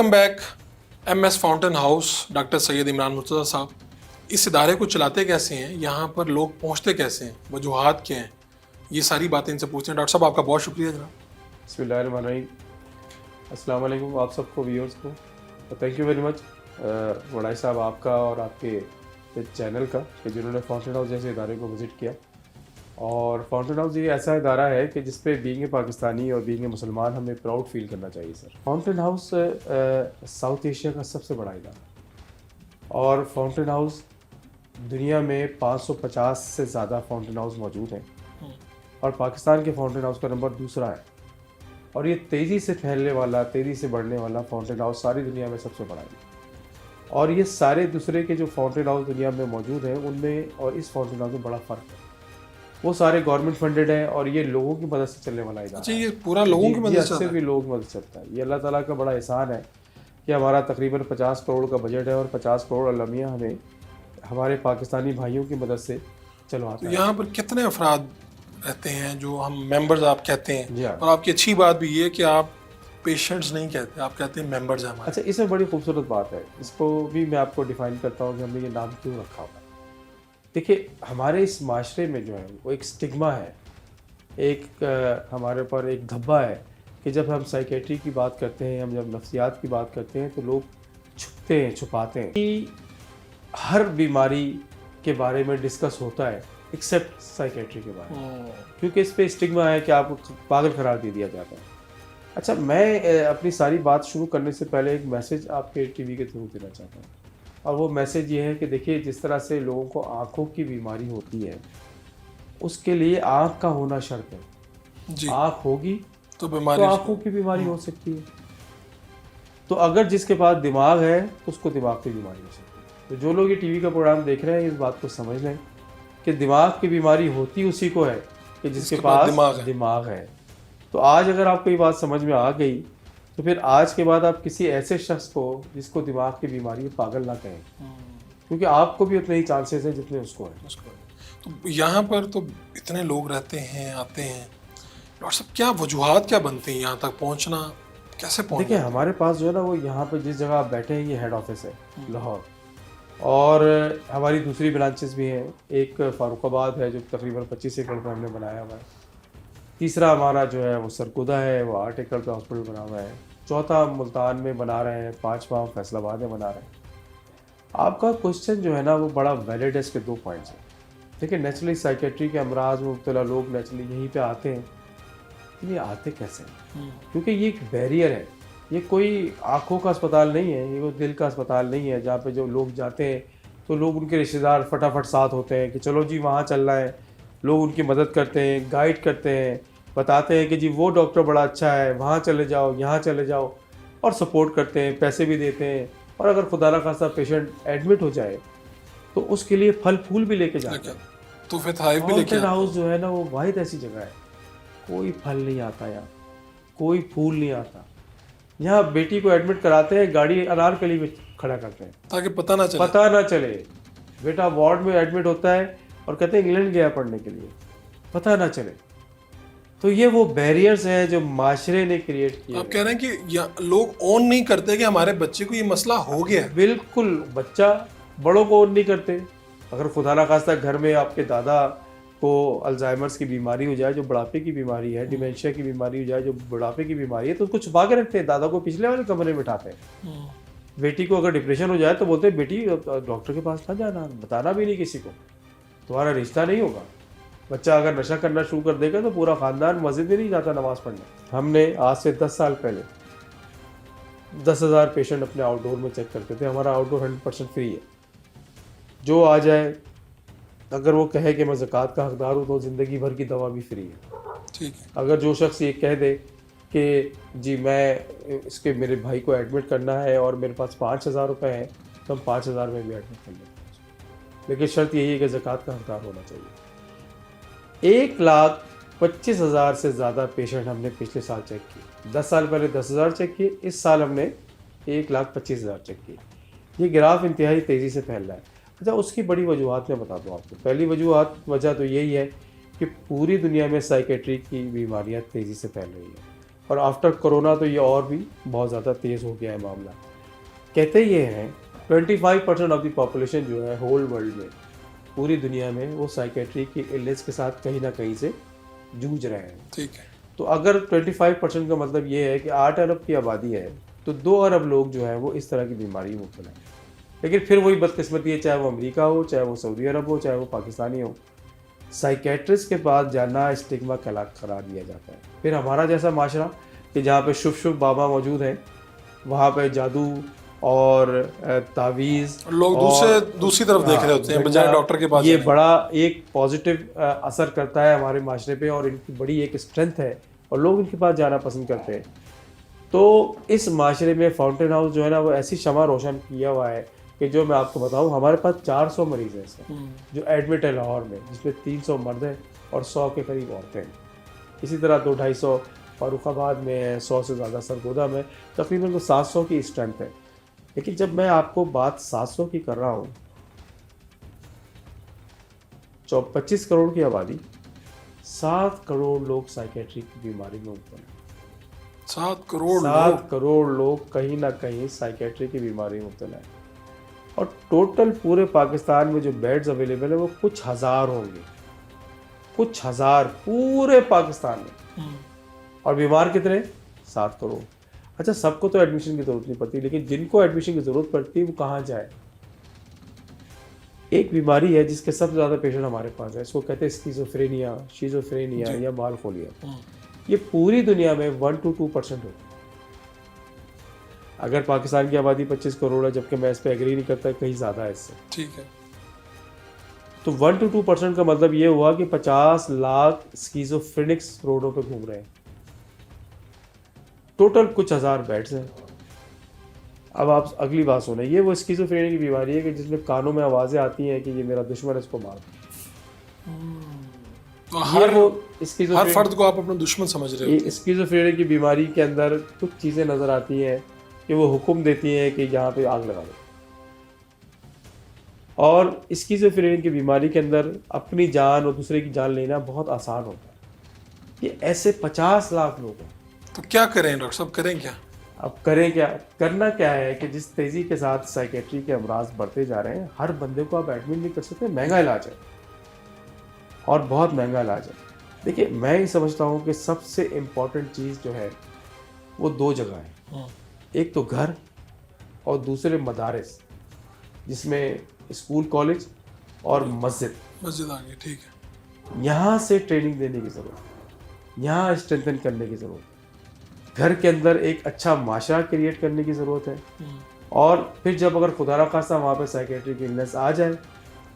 Welcome back. MS fountain house, doctor Syed Imran Murtaza साहब, इस इदारे को चलाते कैसे हैं, यहाँ पर लोग पहुँचते कैसे हैं, वजूहात क्या हैं, ये सारी बातें इनसे पूछते हैं। डॉक्टर साहब आपका बहुत शुक्रिया जनाब। बिस्मिल्लाहिर्रहमानिर्रहीम। अस्सलाम वालेकुम आप सबको, व्यूअर्स को थैंक यू वेरी मच वड़ाई साहब आपका और आपके चैनल का कि जिन्होंने फाउंटेन हाउस जैसे इदारे को विज़िट किया। और फाउंटेन हाउस ये ऐसा इदारा है कि जिस पे बीइंग पाकिस्तानी और बीइंग मुसलमान हमें प्राउड फील करना चाहिए sir. Fountain house south Asia का सबसे बड़ा इदारा और फाउंटेन हाउस दुनिया में 550 से ज़्यादा फाउंटेन हाउस मौजूद हैं और पाकिस्तान के फाउंटेन हाउस का नंबर दूसरा है। और ये तेज़ी से फैलने वाला, तेज़ी से बढ़ने वाला फाउंटेन हाउस सारी दुनिया में सबसे बड़ा है। और ये सारे दूसरे के जो फाउंटेन हाउस दुनिया में मौजूद हैं उनमें और इस फाउंटेन हाउस में बड़ा फ़र्क है। वो सारे गवर्नमेंट फंडेड हैं और ये लोगों की मदद से चलने वाला इदारा। अच्छा, ये पूरा लोगों की मदद से भी लोगों की मदद से चलता है। ये अल्लाह ताला का बड़ा एहसान है कि हमारा तकरीबन 50 करोड़ का बजट है और 50 करोड़ अलमिया हमें हमारे पाकिस्तानी भाइयों की मदद से चलवाता है। यहाँ पर कितने अफराद रहते हैं जो हम मेंबर्स आप कहते हैं? हाँ। और आपकी अच्छी बात भी ये कि आप पेशेंट्स नहीं कहते, आप कहते हैं मेंबर्स हैं हमारे। अच्छा, इसमें बड़ी खूबसूरत बात है, इसको भी मैं आपको डिफ़ाइन करता हूँ कि हमने ये नाम क्यों रखा हुआ है। देखिए, हमारे इस माशरे में जो है वो एक स्टिग्मा है, एक हमारे ऊपर एक धब्बा है कि जब हम साइकेट्री की बात करते हैं, हम जब नफ्सियात की बात करते हैं तो लोग छुपते हैं, छुपाते हैं कि हर बीमारी के बारे में डिस्कस होता है एक्सेप्ट साइकेट्री के बारे में, क्योंकि इस पे स्टिग्मा है कि आपको पागल करार दे दिया जाता है। अच्छा, मैं अपनी सारी बात शुरू करने से पहले एक मैसेज आपके टीवी के थ्रू देना चाहता हूँ और वो मैसेज ये है कि देखिए, जिस तरह से लोगों को आँखों की बीमारी होती है उसके लिए आँख का होना शर्त है जी। आँख होगी तो बीमारी, तो आँखों की बीमारी हो सकती है। तो अगर जिसके पास दिमाग है तो उसको दिमाग की बीमारी हो सकती है। तो जो लोग ये टीवी का प्रोग्राम देख रहे हैं इस बात को समझ लें कि दिमाग की बीमारी होती उसी को है कि जिसके पास दिमाग है। तो आज अगर आपको ये बात समझ में आ गई तो फिर आज के बाद आप किसी ऐसे शख्स को जिसको दिमाग की बीमारी है पागल ना कहें, क्योंकि आपको भी उतने ही चांसेस हैं जितने उसको है। तो यहाँ पर तो इतने लोग रहते हैं, आते हैं, डॉक्टर साहब क्या वजूहात क्या बनती हैं यहाँ तक पहुँचना, कैसे पहुँचना? देखिए, हमारे पास जो है ना वो यहाँ पर जिस जगह आप बैठे हैं ये हेड ऑफिस है लाहौर, और हमारी दूसरी ब्रांचेस भी हैं। एक फ़ारुखाबाद है जो तकरीबन 25 एकड़ पर हमने बनाया हुआ है। तीसरा हमारा जो है वो सरकुदा है, वो 8 एकड़ का हॉस्पिटल बना हुआ है। चौथा मुल्तान में बना रहे हैं, 5वां फैसलाबाद में बना रहे हैं। आपका क्वेश्चन जो है ना वो बड़ा वैलिड है। इसके 2 पॉइंट्स हैं। देखिए, नेचुरली साइकेट्री के अमराज में मुब्तला लोग नेचुरली यहीं पे आते हैं, लेकिन ये आते कैसे हैं? क्योंकि ये एक बैरियर है। ये कोई आँखों का अस्पताल नहीं है, ये कोई दिल का अस्पताल नहीं है जहाँ पे जो लोग जाते हैं तो लोग उनके रिश्तेदार फटाफट साथ होते हैं कि चलो जी वहाँ चलना है। लोग उनकी मदद करते हैं, गाइड करते हैं, बताते हैं कि जी वो डॉक्टर बड़ा अच्छा है, वहाँ चले जाओ, यहाँ चले जाओ, और सपोर्ट करते हैं, पैसे भी देते हैं। और अगर खुदा ना खास्ता पेशेंट एडमिट हो जाए तो उसके लिए फल फूल भी लेके जाते हैं। तो फाउंटेन हाउस जो है ना वो वाहिद ऐसी जगह है, कोई फल नहीं आता यहाँ, कोई फूल नहीं आता। यहाँ बेटी को एडमिट कराते हैं, गाड़ी अनारकली में खड़ा करते हैं ताकि पता ना चले। बेटा वार्ड में एडमिट होता है और कहते हैं इंग्लैंड गया पढ़ने के लिए, पता ना चले। तो ये वो बैरियर्स हैं जो माशरे ने क्रिएट किए। आप कह रहे हैं कि लोग ऑन नहीं करते कि हमारे बच्चे को ये मसला हो गया। बिल्कुल, बच्चा बड़ों को ऑन नहीं करते। अगर खुदा ना खास्ता घर में आपके दादा को अल्जाइमर्स की बीमारी हो जाए, जो बुढ़ापे की बीमारी है, डिमेंशिया की बीमारी हो जाए, जो बुढ़ापे की बीमारी है, तो उसको छुपा के रखते हैं, दादा को पिछले वाले कमरे में बिठाते हैं। बेटी को अगर डिप्रेशन हो जाए तो बोलते हैं बेटी डॉक्टर के पास ना जाना, बताना भी नहीं किसी को, तुम्हारा रिश्ता नहीं होगा। बच्चा अगर नशा करना शुरू कर देगा तो पूरा ख़ानदान मस्जिद में नहीं जाता नमाज पढ़ने। हमने आज से 10 साल पहले 10,000 पेशेंट अपने आउटडोर में चेक करते थे। हमारा आउटडोर 100% फ्री है। जो आ जाए, अगर वो कहे कि मैं ज़कात का हकदार हूँ तो ज़िंदगी भर की दवा भी फ्री है। ठीक है। अगर जो शख्स ये कह दे कि जी मैं इसके मेरे भाई को एडमिट करना है और मेरे पास 5,000 रुपये हैं तो हम 5,000 में भी एडमिट कर लेते हैं, लेकिन शर्त यही है कि ज़कात का हकदार होना चाहिए। 1,25,000 से ज़्यादा पेशेंट हमने पिछले साल चेक किए। 10 साल पहले 10,000 चेक किए, इस साल हमने 1,25,000 चेक किए। ये ग्राफ इंतहाई तेज़ी से फैल रहा है। अच्छा, उसकी बड़ी वजूहत मैं बता दूँ आपको। पहली वजह तो यही है कि पूरी दुनिया में साइकेट्री की बीमारियाँ तेज़ी से फैल रही हैं और आफ्टर कोरोना तो ये और भी बहुत ज़्यादा तेज़ हो गया है मामला। कहते ये हैं 25% ऑफ द पॉपुलेशन जो है होल वर्ल्ड में, पूरी दुनिया में, वो साइकेट्री की इलनेस के साथ कहीं ना कहीं से जूझ रहे हैं। ठीक है। तो अगर 25% का मतलब ये है कि 8 अरब की आबादी है, तो 2 अरब लोग जो हैं वो इस तरह की बीमारी में मुब्तला हैं। लेकिन फिर वही बदकिस्मती है, चाहे वो अमेरिका हो, चाहे वो सऊदी अरब हो, चाहे वो पाकिस्तानी हो, साइकेट्रिस्ट के पास जाना स्टिग्मा करार दिया जाता है। फिर हमारा जैसा माशरा कि जहाँ पे शुभ शुभ बाबा मौजूद हैं, वहाँ पे जादू और तावीज़ लोग दूसरी तरफ देख रहे होते हैं बजाय गंगा, डॉक्टर के पास ये जाने। बड़ा एक पॉजिटिव असर करता है हमारे माशरे पे और इनकी बड़ी एक स्ट्रेंथ है और लोग इनके पास जाना पसंद करते हैं। तो इस माशरे में फाउंटेन हाउस जो है ना, वो ऐसी शमा रोशन किया हुआ है कि जो मैं आपको बताऊं, हमारे पास 400 मरीज हैं इसमें जो एडमिट है लाहौर में, जिसमें 300 मर्द हैं और 100 के करीब औरतें हैं। इसी तरह 200-250 फारुखाबाद में है, 100 से ज़्यादा सरगोदा में, तकरीबन तो 700 की स्ट्रेंथ है। लेकिन जब मैं आपको बात 700 की कर रहा हूँ, 25 करोड़ की आबादी, 7 करोड़ लोग साइकेट्री की बीमारी में मुब्तला हैं। 7 करोड़ 7 करोड़ लोग कहीं ना कहीं साइकेट्री की बीमारी में मुब्तला हैं। और टोटल पूरे पाकिस्तान में जो बेड्स अवेलेबल है वो कुछ हज़ार होंगे, कुछ हज़ार पूरे पाकिस्तान में। और बीमार कितने? 7 करोड़। अच्छा, सबको तो एडमिशन की ज़रूरत नहीं पड़ती, लेकिन जिनको एडमिशन की ज़रूरत पड़ती है वो कहाँ जाए? एक बीमारी है जिसके सबसे ज़्यादा पेशेंट हमारे पास है, इसको कहते हैं स्किज़ोफ्रेनिया, शिज़ोफ्रेनिया या बालफोलिया। ये पूरी दुनिया में 1 to 2% होती है। अगर पाकिस्तान की आबादी 25 करोड़ है, जबकि मैं इस पर एग्री नहीं करता, कहीं ज़्यादा है इससे। ठीक है। तो 1 to 2% का मतलब ये हुआ कि 50 लाख स्किज़ोफ्रेनिक्स रोडों पे घूम रहे हैं। टोटल कुछ हज़ार बेड्स हैं। अब आप अगली बात सुने, ये वो स्किज़ोफ्रेनिया की बीमारी है कि जिसमें कानों में आवाज़ें आती हैं कि ये मेरा दुश्मन है, इसको मार दो। तो ये हर वो हर स्किज़ोफ्रेनिया फर्द को आप अपना दुश्मन समझ रहे हो। स्किज़ोफ्रेनिया की बीमारी के अंदर कुछ चीज़ें नज़र आती हैं कि वो हुक्म देती हैं कि यहाँ पे आग लगा दो। और स्किज़ोफ्रेनिया की बीमारी के अंदर अपनी जान और दूसरे की जान लेना बहुत आसान होता है। ये ऐसे 50 लाख लोग हैं। तो क्या करें डॉक्टर साहब, करें क्या? अब करें क्या? करना क्या है कि जिस तेज़ी के साथ साइकेट्री के अमराज बढ़ते जा रहे हैं, हर बंदे को आप एडमिट नहीं कर सकते। महंगा इलाज है और बहुत महंगा इलाज है। देखिए, मैं ये समझता हूँ कि सबसे इम्पॉर्टेंट चीज़ जो है वो 2 जगह है। एक तो घर और दूसरे मदारिस, जिसमें स्कूल, कॉलेज और मस्जिद आ गई। ठीक है। यहाँ से ट्रेनिंग देने की ज़रूरत है, यहाँ स्ट्रेंथन करने की ज़रूरत है। घर के अंदर एक अच्छा माशरा क्रिएट करने की ज़रूरत है। और फिर जब अगर खुदा ना खास्ता वहाँ पे साइकेट्रिक इलनेस आ जाए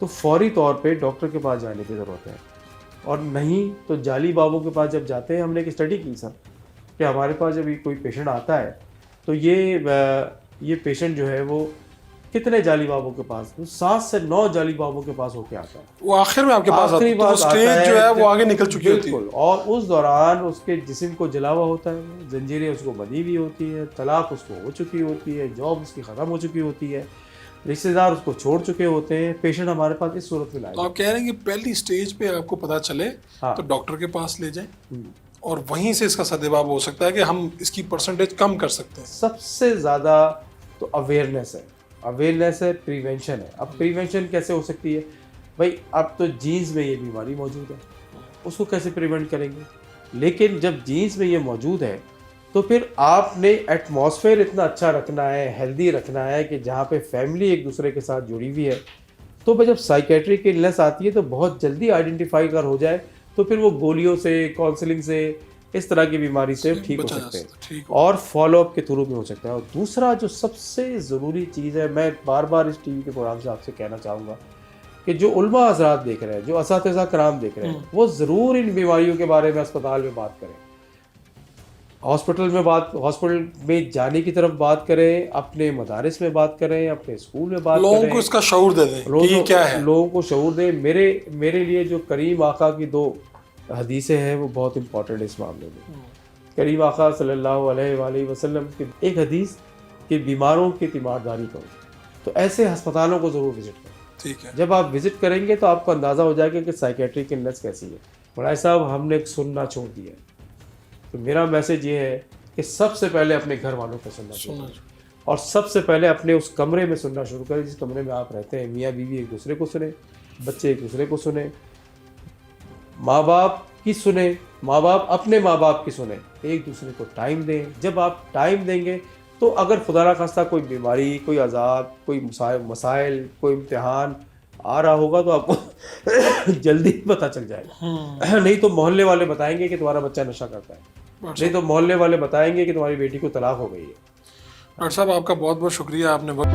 तो फौरी तौर पे डॉक्टर के पास जाने की ज़रूरत है। और नहीं तो जाली बाबों के पास जब जाते हैं, हमने एक स्टडी की सर कि हमारे पास जब कोई पेशेंट आता है तो ये पेशेंट जो है वो कितने जाली बाबों के पास, 7 से 9 जाली बाबों के पास होके आता है। वो आखिर में आपके पास आखिरी आता है, तो बात स्टेज आता जो है वो जब- आगे निकल चुकी होती है। बिल्कुल। और उस दौरान उसके जिस्म को जला हुआ होता है, जंजीरें उसको बंधी हुई होती है, तलाक उसको हो चुकी होती है, जॉब उसकी ख़त्म हो चुकी होती है, रिश्तेदार उसको छोड़ चुके होते हैं। पेशेंट हमारे पास इस सूरत में तो लाए। आप कह रहे हैं कि पहली स्टेज पे आपको पता चले हाँ। तो डॉक्टर के पास ले जाएं और वहीं से इसका सद्भाव हो सकता है कि हम इसकी परसेंटेज कम कर सकते हैं। सबसे ज़्यादा तो अवेयरनेस है, अवेयरनेस है, प्रिवेंशन है। अब प्रिवेंशन कैसे हो सकती है भाई? अब तो जीन्स में ये बीमारी मौजूद है, उसको कैसे प्रिवेंट करेंगे? लेकिन जब जीन्स में ये मौजूद है तो फिर आपने एटमॉस्फेयर इतना अच्छा रखना है, हेल्दी रखना है कि जहाँ पे फैमिली एक दूसरे के साथ जुड़ी हुई है। तो भाई जब साइकेट्रिक इलनेस आती है तो बहुत जल्दी आइडेंटिफाई कर हो जाए, तो फिर वो गोलियों से, काउंसलिंग से, इस तरह की बीमारी से ठीक हो बचा जा सकते हैं। सकता है। ठीक। और फॉलोअप के थ्रू भी हो सकता है। और दूसरा जो सबसे ज़रूरी चीज़ है, मैं बार बार इस टीवी के प्रोग्राम से आपसे कहना चाहूँगा कि जो उलमा हज़रात देख रहे हैं, जो असातिज़ा कराम देख रहे हैं, वो ज़रूर इन बीमारियों के बारे में अस्पताल में बात करें, हॉस्पिटल में जाने की तरफ बात करें, अपने मदारिस में बात करें, अपने स्कूल में बात लोगों करें, को इसका शऊर दे दें कि ये क्या है। लोगों को शऊर दें। मेरे लिए जो करीम आका की 2 हदीसें हैं वो बहुत इंपॉर्टेंट है इस मामले में। करीम आका सल्लल्लाहु अलैहि वसल्लम की एक हदीस कि बीमारों की तीमारदारी करो। तो ऐसे अस्पतालों को ज़रूर विजिट करें। ठीक है। जब आप विजिट करेंगे तो आपको अंदाज़ा हो जाएगा कि साइकेट्रिक इलनेस कैसी है। बड़ाई साहब, हमने सुनना छोड़ दिया है, तो मेरा मैसेज ये है कि सबसे पहले अपने घर वालों को सुनना चाहिए सुनना और सबसे पहले अपने उस कमरे में सुनना शुरू करें जिस कमरे में आप रहते हैं। मियाँ बीवी एक दूसरे को सुने, बच्चे एक दूसरे को सुने, माँ बाप की सुने, माँ बाप अपने माँ बाप की सुने, एक दूसरे को टाइम दें। जब आप टाइम देंगे तो अगर खुदा ना खास्ता कोई बीमारी, कोई अजाब, कोई मसाइल, कोई इम्तिहान आ रहा होगा तो आपको जल्दी पता चल जाएगा। नहीं तो मोहल्ले वाले बताएंगे कि तुम्हारा बच्चा नशा करता है, नहीं तो मोहल्ले वाले बताएंगे कि तुम्हारी बेटी को तलाक हो गई है। डॉक्टर साहब आपका बहुत बहुत शुक्रिया, आपने बहुत